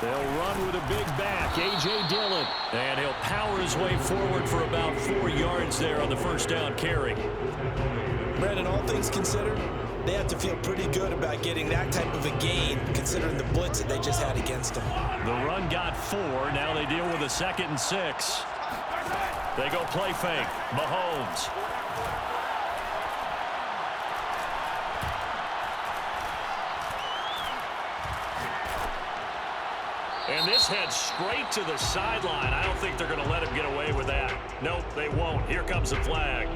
They'll run with a big back, A.J. Dillon. And he'll power his way forward for about 4 yards there on the first down carry. Brandon, all things considered, they have to feel pretty good about getting that type of a gain, considering the blitz that they just had against them. The run got 4. Now they deal with a 2nd and 6. They go play fake. Mahomes. And this heads straight to the sideline. I don't think they're going to let him get away with that. Nope, they won't. Here comes the flag.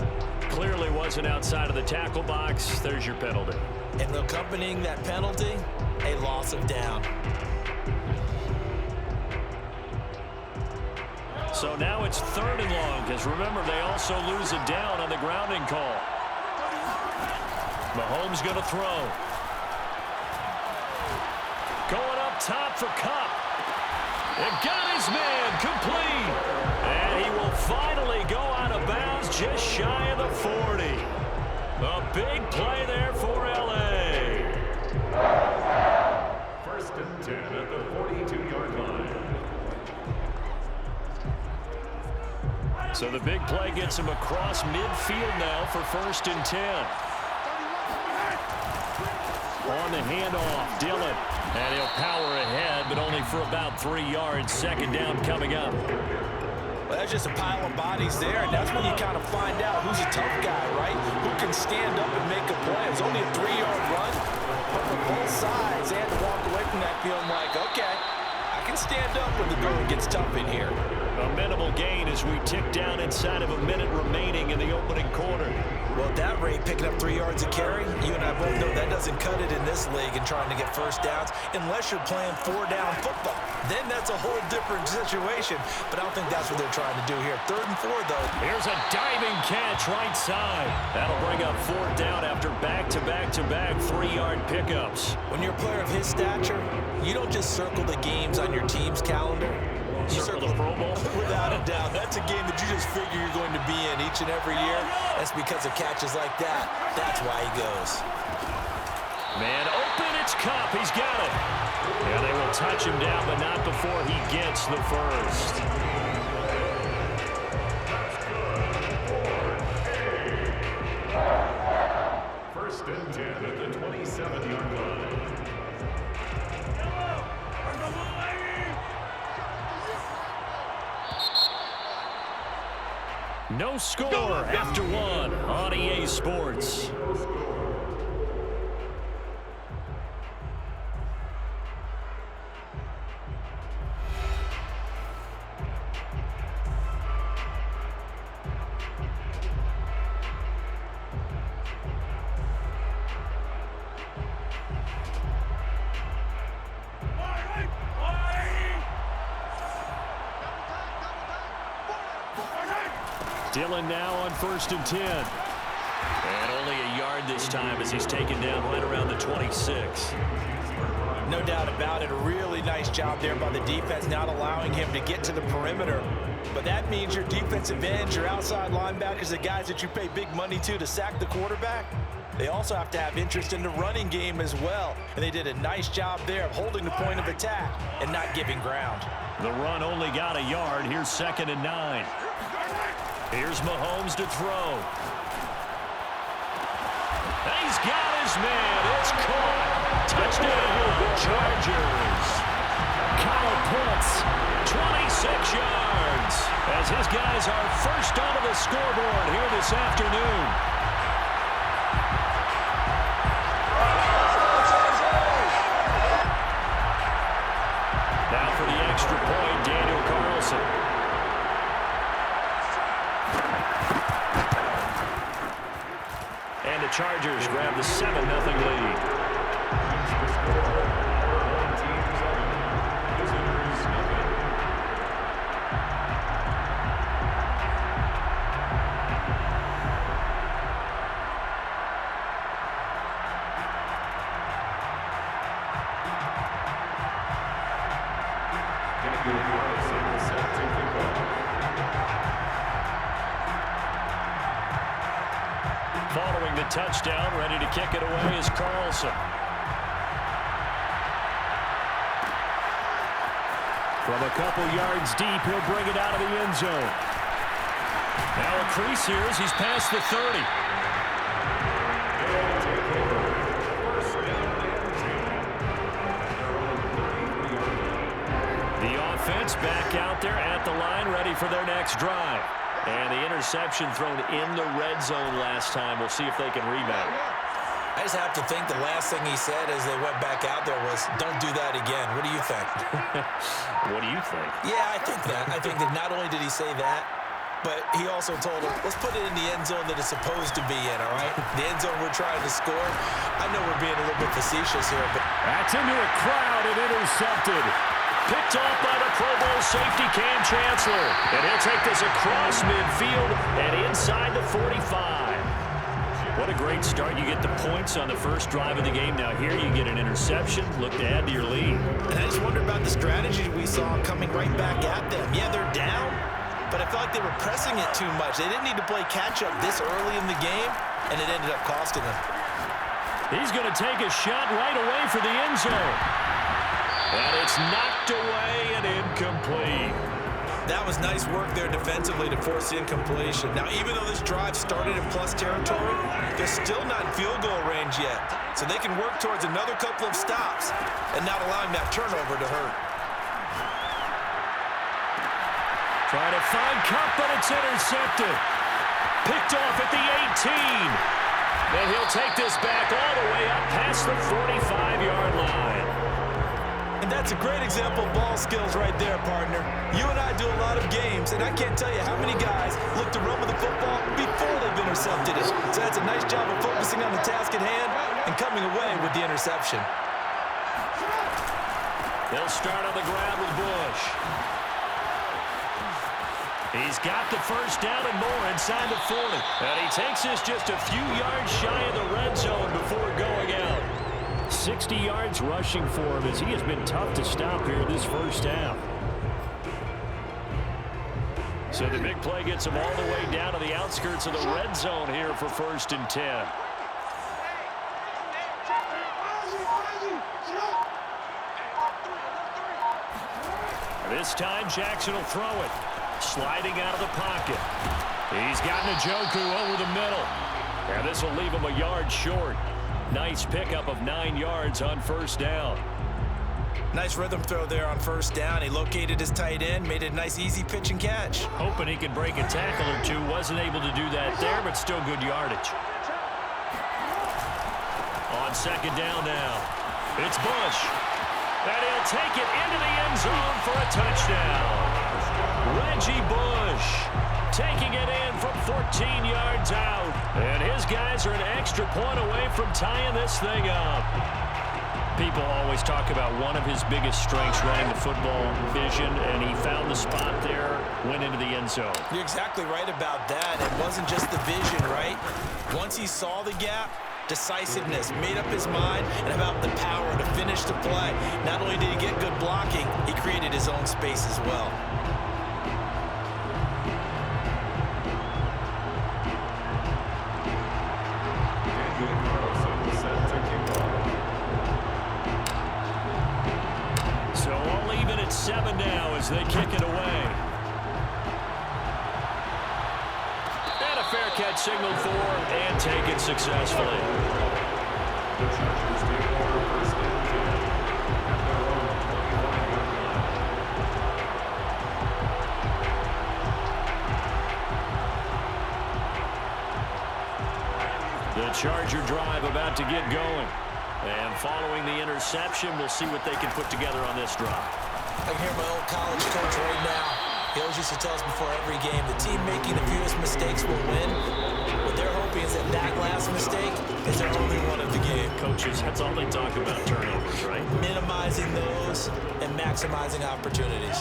Clearly wasn't outside of the tackle box. There's your penalty. And accompanying that penalty, a loss of down. So now it's 3rd and long, because remember, they also lose a down on the grounding call. Mahomes going to throw. Going up top for Kupp. It got his man complete. And he will finally go out of bounds just shy of the 40. A big play there for L.A. 1st and 10 at the 42-yard line. So the big play gets him across midfield now for 1st and 10. On the handoff, Dillon. And he'll power ahead, but only for about 3 yards. 2nd down coming up. Well, that's just a pile of bodies there, and that's when you kind of find out who's a tough guy, right? Who can stand up and make a play. It was only a 3-yard run, but on both sides, they had to walk away from that feeling like, okay, I can stand up when the going gets tough in here. A minimal gain as we tick down inside of a minute remaining in the opening quarter. Well, at that rate, picking up 3 yards a carry, you and I both know that doesn't cut it in this league and trying to get first downs unless you're playing 4-down football. Then that's a whole different situation, but I don't think that's what they're trying to do here. 3rd and 4, though. Here's a diving catch right side. That'll bring up 4th down after back-to-back-to-back 3-yard pickups. When you're a player of his stature, you don't just circle the games on your team's calendar. You circle the Pro Bowl? Without a doubt. That's a game that you just figure you're going to be in each and every year. That's because of catches like that. That's why he goes. Man open, it's Kupp. He's got it. Yeah, they will touch him down, but not before he gets the first. First and 10 at the 27-yard line. No score after 1 on EA Sports. Dillon now on 1st and 10. And only a yard this time as he's taken down right around the 26. No doubt about it. A really nice job there by the defense, not allowing him to get to the perimeter. But that means your defensive ends, your outside linebackers, the guys that you pay big money to sack the quarterback, they also have to have interest in the running game as well. And they did a nice job there of holding the point of attack and not giving ground. The run only got a yard. Here's 2nd and 9. Here's Mahomes to throw. He's got his man. It's caught. Touchdown, Chargers. Kyle Pitts, 26 yards. As his guys are first onto the scoreboard here this afternoon. Now for the extra point, Daniel Carlson. And the Chargers grab the 7-0 lead. Following the touchdown, ready to kick it away is Carlson. From a couple yards deep, he'll bring it out of the end zone. Now a crease here as he's past the 30. The offense back out there at the line, ready for their next drive. And the interception thrown in the red zone last time. We'll see if they can rebound. I just have to think the last thing he said as they went back out there was, don't do that again. What do you think? What do you think? Yeah, I think that. I think that not only did he say that, but he also told him, let's put it in the end zone that it's supposed to be in, all right? The end zone we're trying to score. I know we're being a little bit facetious here, but... That's into a crowd and intercepted. Picked off by the Pro Bowl safety Cam Chancellor. And he'll take this across midfield and inside the 45. What a great start. You get the points on the first drive of the game. Now here you get an interception. Look to add to your lead. And I just wonder about the strategy we saw coming right back at them. Yeah, they're down, but I felt like they were pressing it too much. They didn't need to play catch-up this early in the game, and it ended up costing them. He's going to take a shot right away for the end zone. And it's knocked away and incomplete. That was nice work there defensively to force the incompletion. Now, even though this drive started in plus territory, they're still not in field goal range yet. So they can work towards another couple of stops and not allowing that turnover to hurt. Trying to find Cup, but it's intercepted. Picked off at the 18. And he'll take this back all the way up past the 45-yard line. And that's a great example of ball skills right there, partner. You and I do a lot of games, and I can't tell you how many guys look to run with the football before they've intercepted it. So that's a nice job of focusing on the task at hand and coming away with the interception. They'll start on the ground with Bush. He's got the first down and more inside the 40. And he takes this just a few yards shy of the red zone before going out. 60 yards rushing for him as he has been tough to stop here this first half. So the big play gets him all the way down to the outskirts of the red zone here for 1st and 10. This time Jackson will throw it. Sliding out of the pocket. He's got Njoku over the middle. And this will leave him a yard short. Nice pickup of 9 yards on first down. Nice rhythm throw there on first down. He located his tight end, made it a nice easy pitch and catch. Hoping he could break a tackle or two. Wasn't able to do that there, but still good yardage. On second down now. It's Bush. And he'll take it into the end zone for a touchdown. Reggie Bush taking it in from 14 yards out. And his guys are an extra point away from tying this thing up. People always talk about one of his biggest strengths running the football, vision, and he found the spot there, went into the end zone. You're exactly right about that. It wasn't just the vision, right? Once he saw the gap, decisiveness, made up his mind, and about the power to finish the play. Not only did he get good blocking, he created his own space as well. So all even at 7 now as they kick it away. And a fair catch signaled for and taken successfully. The Chargers take over 1st and 10 at their own 21-yard line. The Charger drive about to get going. And following the interception, we'll see what they can put together on this drive. I can hear my old college coach right now. He always used to tell us before every game, the team making the fewest mistakes will win. What they're hoping is that that last mistake is their only one of the game. Coaches, that's all they talk about, turnovers, right? Minimizing those and maximizing opportunities.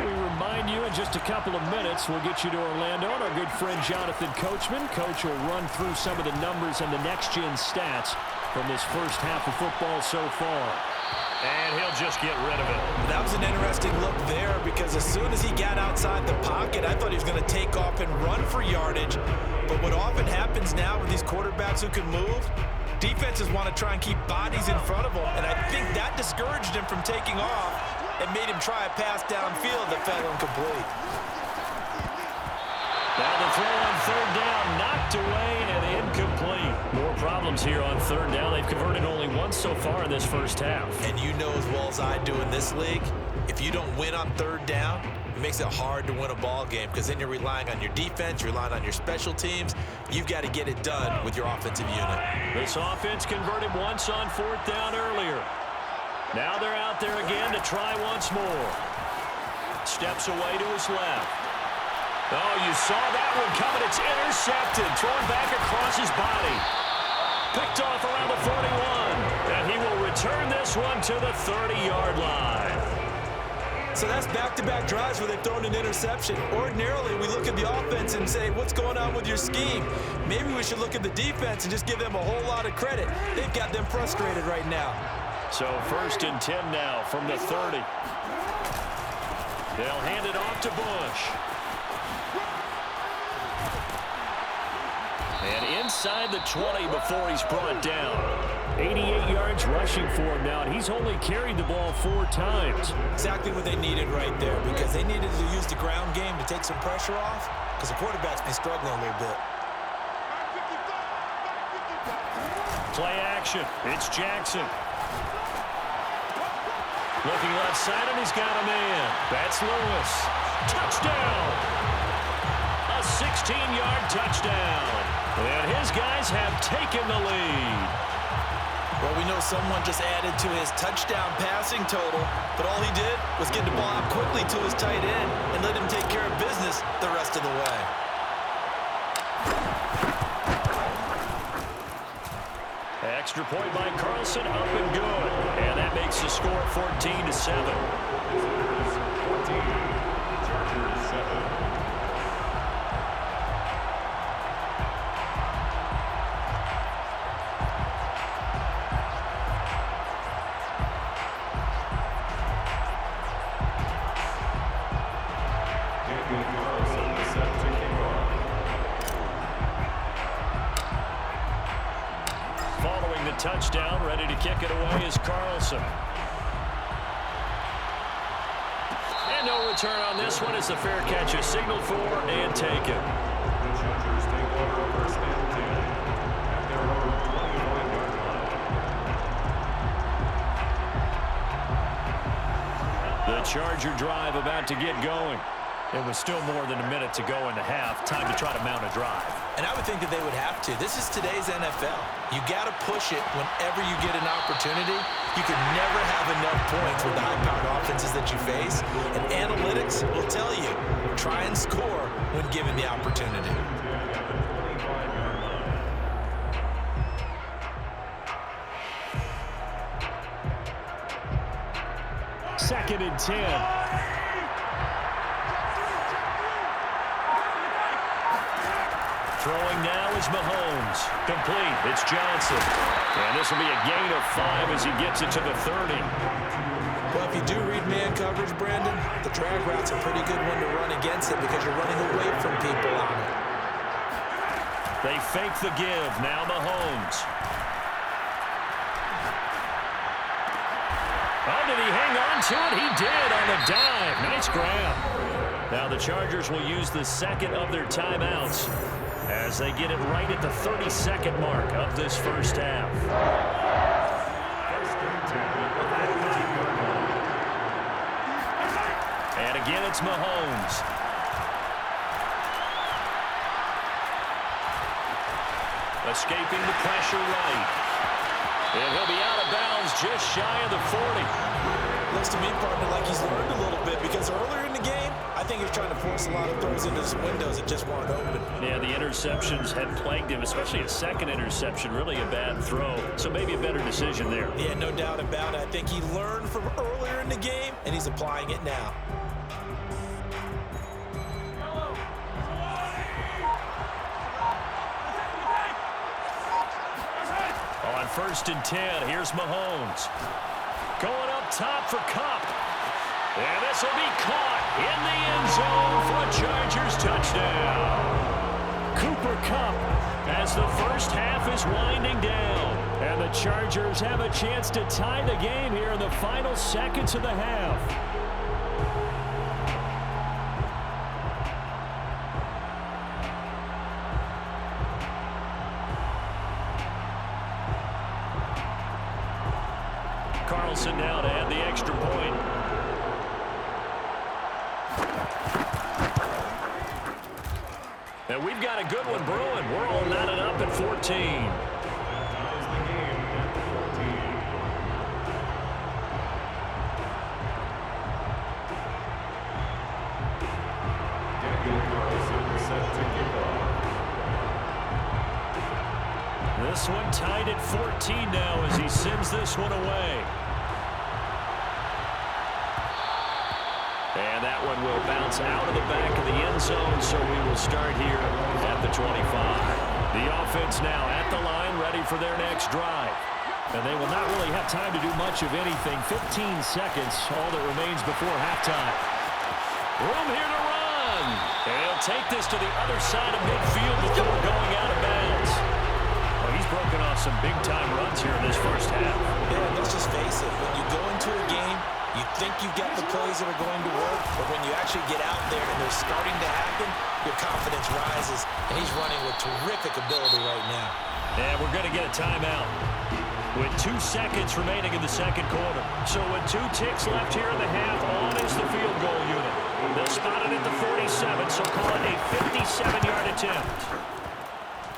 We'll remind you in just a couple of minutes, we'll get you to Orlando and our good friend Jonathan Coachman. Coach will run through some of the numbers and the next-gen stats from this first half of football so far. And he'll just get rid of it. That was an interesting look there because as soon as he got outside the pocket, I thought he was going to take off and run for yardage. But what often happens now with these quarterbacks who can move, defenses want to try and keep bodies in front of them. And I think that discouraged him from taking off. and made him try a pass downfield that fell incomplete. Now the throw on third down, knocked away and incomplete. More problems here on third down. They've converted only once so far in this first half. And you know as well as I do in this league, if you don't win on third down, it makes it hard to win a ball game because then you're relying on your defense, you're relying on your special teams. You've got to get it done with your offensive unit. This offense converted once on fourth down earlier. Now they're out there again to try once more. Steps away to his left. Oh, you saw that one coming. It's intercepted. Thrown back across his body. Picked off around the 41. And he will return this one to the 30-yard line. So that's back-to-back drives where they've thrown an interception. Ordinarily, we look at the offense and say, what's going on with your scheme? Maybe we should look at the defense and just give them a whole lot of credit. They've got them frustrated right now. So 1st and 10 now from the 30. They'll hand it off to Bush. And inside the 20 before he's brought down. 88 yards rushing for him now, and he's only carried the ball 4 times. Exactly what they needed right there, because they needed to use the ground game to take some pressure off, because the quarterback's been struggling a little bit. Play action. It's Jackson. Looking left side, and he's got a man. That's Lewis. Touchdown! A 16-yard touchdown. And his guys have taken the lead. Well, we know someone just added to his touchdown passing total, but all he did was get the ball out quickly to his tight end and let him take care of business the rest of the way. Extra point by Carlson, up and good. And that makes the score 14-7. 14, Chargers 7. Following the touchdown, ready to kick it away is Carlson. And no return on this one as the fair catch is signaled for and taken. The Chargers take over 1st and 10 at their own 25-yard line. The Charger drive about to get going. It was still more than a minute to go in the half. Time to try to mount a drive. And I would think that they would have to. This is today's NFL. You got to push it whenever you get an opportunity. You can never have enough points with the high-powered offenses that you face. And analytics will tell you, try and score when given the opportunity. At the 25-yard line. 2nd and 10. Throwing now is Mahomes. Complete. It's Johnson. And this will be a gain of 5 as he gets it to the 30. Well, if you do read man coverage, Brandon, the drag route's a pretty good one to run against it because you're running away from people on it. They fake the give. Now Mahomes. Oh, did he hang on to it? He did on the dive. Nice grab. Now the Chargers will use the second of their timeouts as they get it right at the 32nd mark of this first half. 1st and 10 at the 15-yard line. And again, it's Mahomes. Escaping the pressure right. And he'll be out of bounds just shy of the 40. Looks to me, partner, like he's learned a little bit because earlier in the game, I think he was trying to force a lot of throws into his windows that just weren't open. Yeah, the interceptions had plagued him, especially a second interception, really a bad throw. So maybe a better decision there. Yeah, no doubt about it. I think he learned from earlier in the game, and he's applying it now. On 1st and 10, here's Mahomes. Going up top for Kupp. And this will be caught in the end zone for a Chargers touchdown. Cooper Kupp as the first half is winding down. And the Chargers have a chance to tie the game here in the final seconds of the half. Carlson now to add the extra point. And we've got a good one brewing. We're all knotted up at 14. This one tied at 14 now as he sends this one away. And that one will bounce out of the back of the end zone, so we will start here at the 25. The offense now at the line, ready for their next drive. And they will not really have time to do much of anything. 15 seconds, all that remains before halftime. Room here to run. And he'll take this to the other side of midfield before going out of bounds. Well, he's broken off some big-time runs here in this first half. Yeah, let's just face it. When you go into a game, you think you've got the plays that are going to work, but when you actually get out there and they're starting to happen, your confidence rises, and he's running with terrific ability right now. And we're going to get a timeout with 2 seconds remaining in the second quarter. So with 2 ticks left here in the half, on is the field goal unit. They'll spot it at the 47, so call it a 57-yard attempt.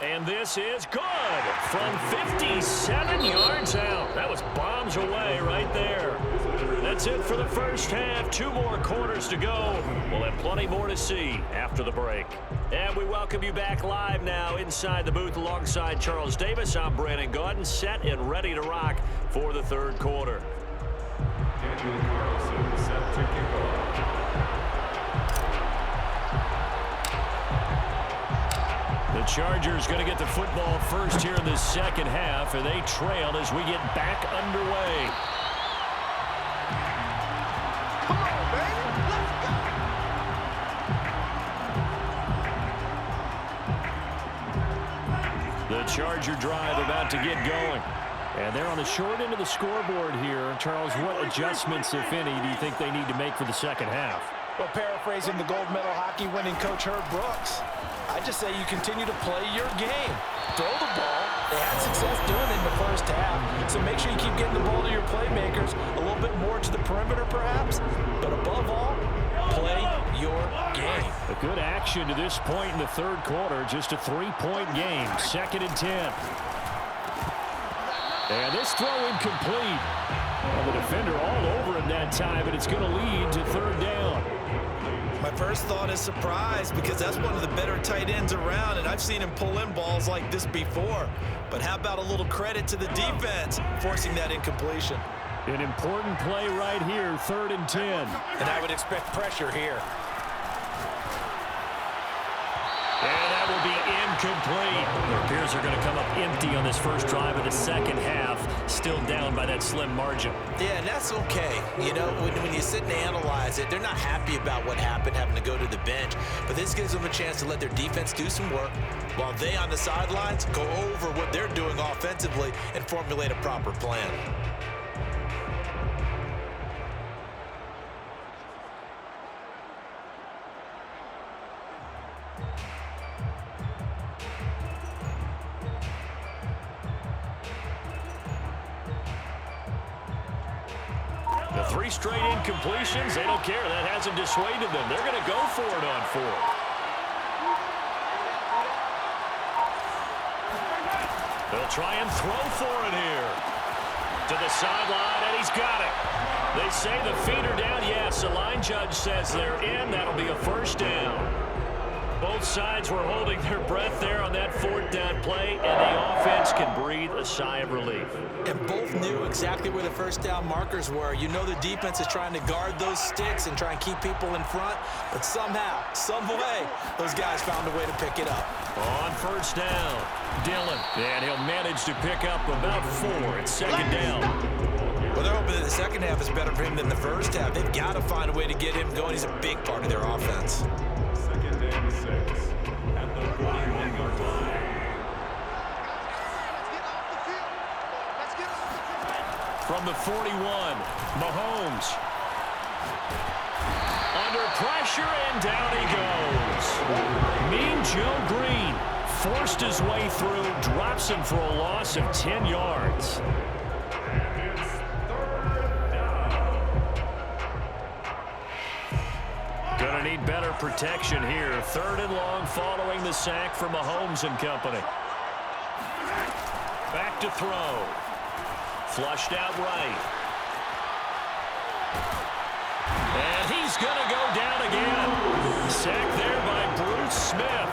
And this is good from 57 yards out. That was bombs away right there. That's it for the first half. 2 more quarters to go. We'll have plenty more to see after the break. And we welcome you back live now inside the booth alongside Charles Davis. I'm Brandon Gaudin, set and ready to rock for the third quarter. Daniel Carlson set to kick off. The Chargers going to get the football first here in the second half, and they trail as we get back underway. Come on, baby. Let's go. The Charger drive about to get going. And they're on the short end of the scoreboard here. Charles, what adjustments, if any, do you think they need to make for the second half? Well, paraphrasing the gold medal hockey winning coach Herb Brooks, I just say you continue to play your game. Throw the ball. They had success doing it in the first half, so make sure you keep getting the ball to your playmakers, a little bit more to the perimeter perhaps, but above all, play your game. A good action to this point in the third quarter, just a 3-point game, 2nd and 10. And this throw incomplete. Well, the defender all over him that time, but it's going to lead to third down. My first thought is surprise because that's one of the better tight ends around, and I've seen him pull in balls like this before. But how about a little credit to the defense forcing that incompletion? An important play right here, 3rd and 10. And I would expect pressure here. And that will be incomplete. It appears they're going to come up empty on this first drive of the second half, still down by that slim margin. Yeah, and that's okay. You know, when you sit and analyze it, they're not happy about what happened, having to go to the bench. But this gives them a chance to let their defense do some work while they on the sidelines go over what they're doing offensively and formulate a proper plan. The 3 straight incompletions, they don't care. That hasn't dissuaded them. They're going to go for it on 4th. They'll try and throw for it here. To the sideline, and he's got it. They say the feet are down. Yes, the line judge says they're in. That'll be a first down. Both sides were holding their breath there on that 4th down play, and the offense can breathe a sigh of relief. And both knew exactly where the first down markers were. You know the defense is trying to guard those sticks and try and keep people in front, but somehow, some way, those guys found a way to pick it up. On first down, Dillon, and he'll manage to pick up about 4 at 2nd down. Well, they're hoping that the second half is better for him than the first half. They've got to find a way to get him going. He's a big part of their offense. 2nd and 6 at the 41-yard line. From the 41, Mahomes. Under pressure, and down he goes. Mean Joe Green forced his way through, drops him for a loss of 10 yards. Gonna need better protection here. 3rd and long following the sack from Mahomes and company. Back to throw. Flushed out right. And he's going to go down again. Sacked there by Bruce Smith.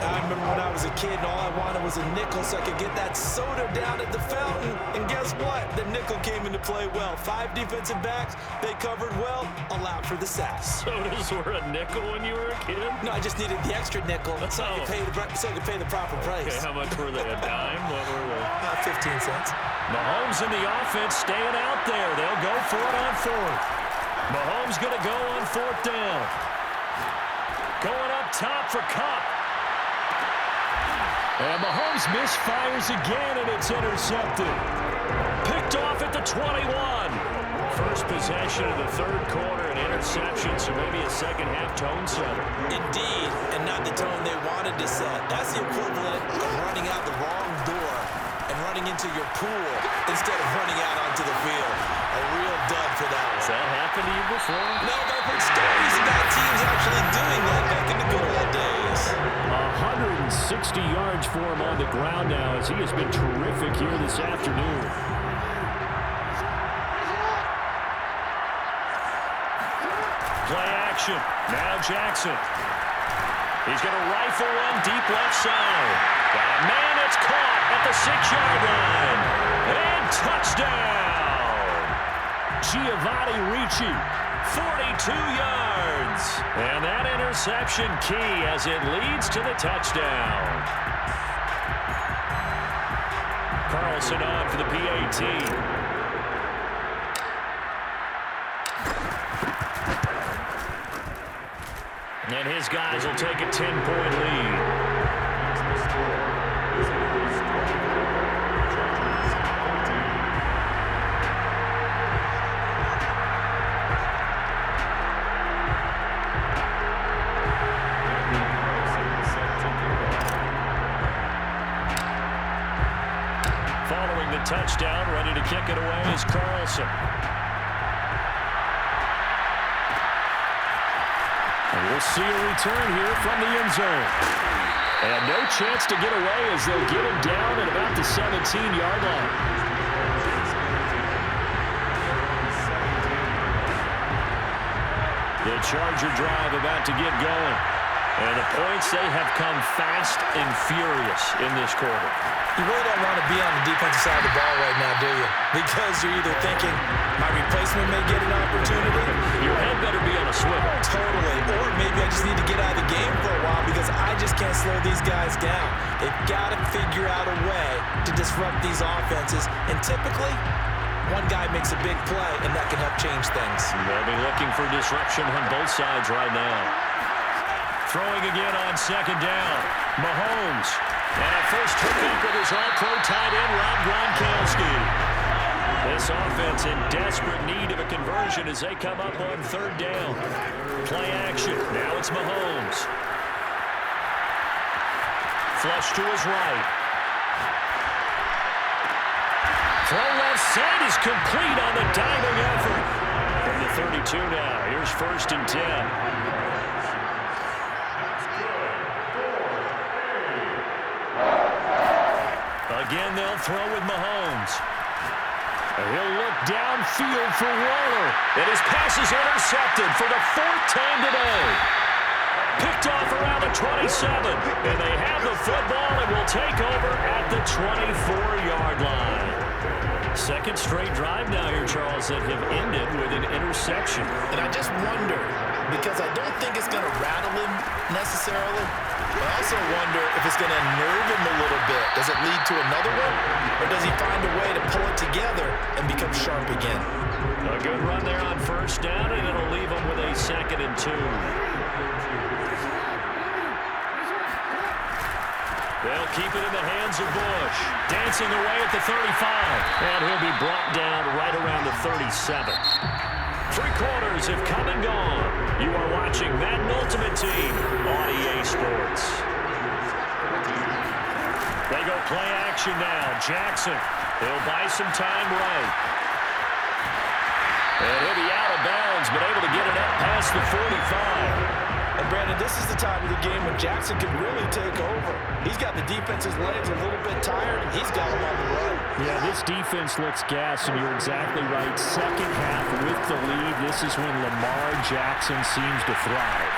I remember when I was a kid and all I wanted was a nickel so I could get that soda down at the fountain. And guess what? The nickel came into play well. 5 defensive backs, they covered well, allowed for the sacks. Sodas were a nickel when you were a kid? No, I just needed the extra nickel so I could pay the proper price. Okay, how much were they? A dime? What were they? About 15 cents. Mahomes and the offense staying out there. They'll go for it on 4th. Mahomes going to go on 4th down. Going up top for Kupp. And Mahomes misfires again, and it's intercepted. Picked off at the 21. First possession of the 3rd quarter, an interception, so maybe a second-half tone setter. Indeed, and not the tone they wanted to set. That's the equivalent of running out the wrong door and running into your pool instead of running out onto the field. A real dud for that one. Has that happened to you before? No, but I've heard stories about teams actually doing that back in the good old days. 160 yards for him on the ground now as he has been terrific here this afternoon. Play action. Now Jackson. He's going to rifle one deep left side. Got a man that's caught at the 6-yard line. And touchdown. Giovanni Ricci, 42 yards. And that interception key as it leads to the touchdown. Carlson on for the PAT. And his guys will take a 10-point lead. Following the touchdown, ready to kick it away is Carlson. And we'll see a return here from the end zone. And no chance to get away as they'll get him down at about the 17-yard line. The Charger drive about to get going. And the points, they have come fast and furious in this quarter. You really don't want to be on the defensive side of the ball right now, do you? Because you're either thinking, my replacement may get an opportunity. Your head better be on a swivel. Totally. Or maybe I just need to get out of the game for a while because I just can't slow these guys down. They've got to figure out a way to disrupt these offenses. And typically, one guy makes a big play, and that can help change things. They'll be looking for disruption on both sides right now. Throwing again on 2nd down. Mahomes. And a first hookup with his all-pro tight end, Rob Gronkowski. This offense in desperate need of a conversion as they come up on 3rd down. Play action. Now it's Mahomes. Flush to his right. Throw left side is complete on the diving effort. From the 32 now. Here's 1st and 10. Again, they'll throw with Mahomes. And he'll look downfield for Waller. And his pass is intercepted for the 4th time today. Picked off around the 27. And they have the football and will take over at the 24-yard line. 2nd straight drive now here, Charles, that have ended with an interception. And I just wonder, because I don't think it's going to rattle him necessarily, but I also wonder if it's going to unnerve him a little bit. Does it lead to another one? Or does he find a way to pull it together and become sharp again? A good run there on 1st down, and it'll leave him with a 2nd and 2. The They'll keep it in the hands of Bush. Dancing away at the 35. And he'll be brought down right around the 37. 3 quarters have come and gone. You are watching Madden Ultimate Team on EA Sports. They go play action now. Jackson, he'll buy some time right. And he'll be out of bounds, but able to get it up past the 45. And Brandon, this is the time of the game when Jackson can really take over. He's got the defense's legs a little bit tired, and he's got them on the run. Yeah, this defense looks gassed, and you're exactly right. Second half with the lead, this is when Lamar Jackson seems to thrive.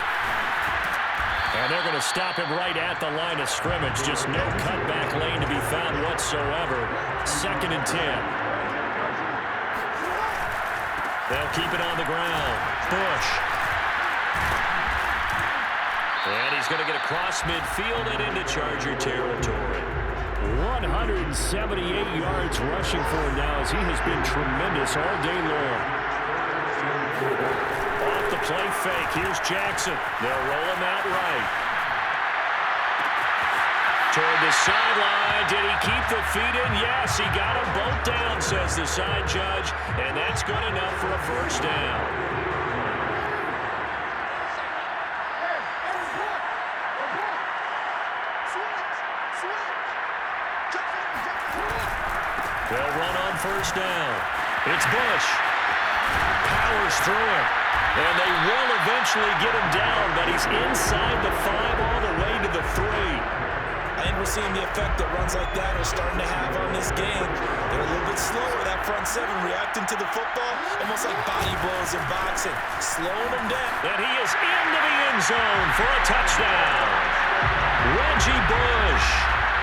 And they're going to stop him right at the line of scrimmage. Just no cutback lane to be found whatsoever. 2nd and 10. They'll keep it on the ground. Bush. And he's going to get across midfield and into Charger territory. 178 yards rushing for him now as he has been tremendous all day long. Off the play fake, here's Jackson. They'll roll him out right. Toward the sideline, did he keep the feet in? Yes, he got them both down, says the side judge, and that's good enough for a first down. They'll run on first down. It's Bush. Powers through it. And they will eventually get him down, but he's inside the 5 all the way to the 3. I think we're seeing the effect that runs like that are starting to have on this game. They're a little bit slower, that front 7 reacting to the football, almost like body blows in boxing, slowing them down. And he is into the end zone for a touchdown. Reggie Bush.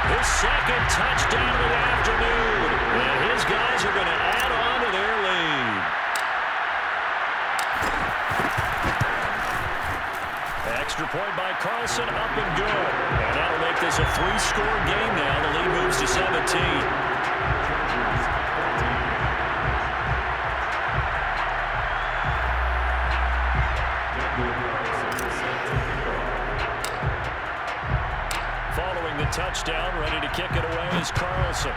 His 2nd touchdown of the afternoon. And his guys are going to add on to their lead. Extra point by Carlson, up and good. And that'll make this a 3-score game now. The lead moves to 17. Touchdown, ready to kick it away is Carlson.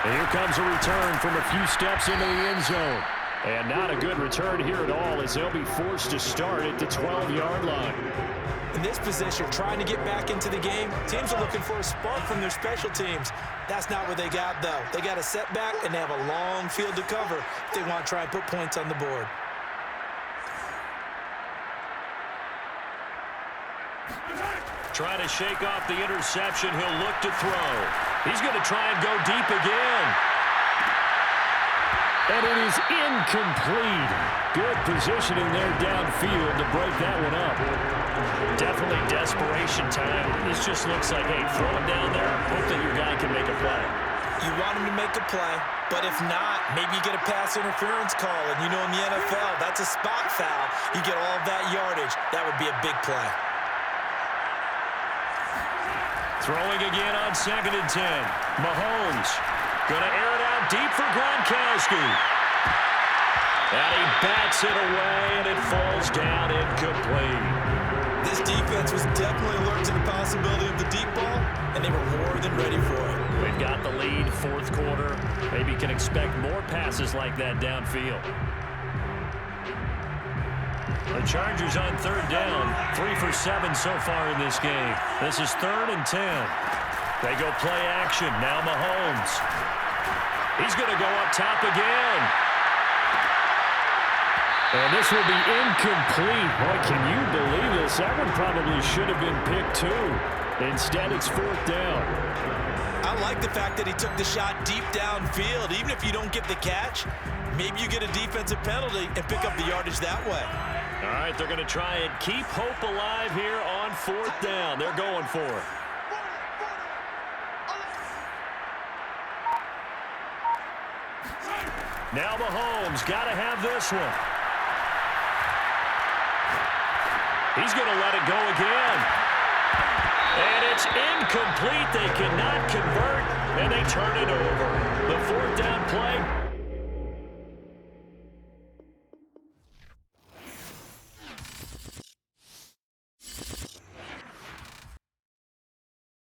And here comes a return from a few steps into the end zone. And not a good return here at all as they'll be forced to start at the 12-yard line. In this position, trying to get back into the game, teams are looking for a spark from their special teams. That's not what they got, though. They got a setback, and they have a long field to cover if they want to try and put points on the board. Trying to shake off the interception. He'll look to throw. He's going to try and go deep again. And it is incomplete. Good positioning there downfield to break that one up. Definitely desperation time. This just looks like, hey, throw it down there. Hope that your guy can make a play. You want him to make a play, but if not, maybe you get a pass interference call. And you know in the NFL, that's a spot foul. You get all of that yardage. That would be a big play. Throwing again on 2nd and 10. Mahomes going to air it out deep for Gronkowski. And he bats it away, and it falls down incomplete. This defense was definitely alert to the possibility of the deep ball, and they were more than ready for it. We've got the lead, 4th quarter. Maybe can expect more passes like that downfield. The Chargers on 3rd down, 3 for 7 so far in this game. This is 3rd and 10. They go play action. Now Mahomes. He's going to go up top again. And this will be incomplete. Boy, can you believe this? That one probably should have been picked too. Instead, it's 4th down. I like the fact that he took the shot deep downfield. Even if you don't get the catch, maybe you get a defensive penalty and pick up the yardage that way. All right, they're going to try and keep hope alive here on 4th down. They're going for it. Now Mahomes got to have this one. He's going to let it go again. And it's incomplete. They cannot convert, and they turn it over. The 4th down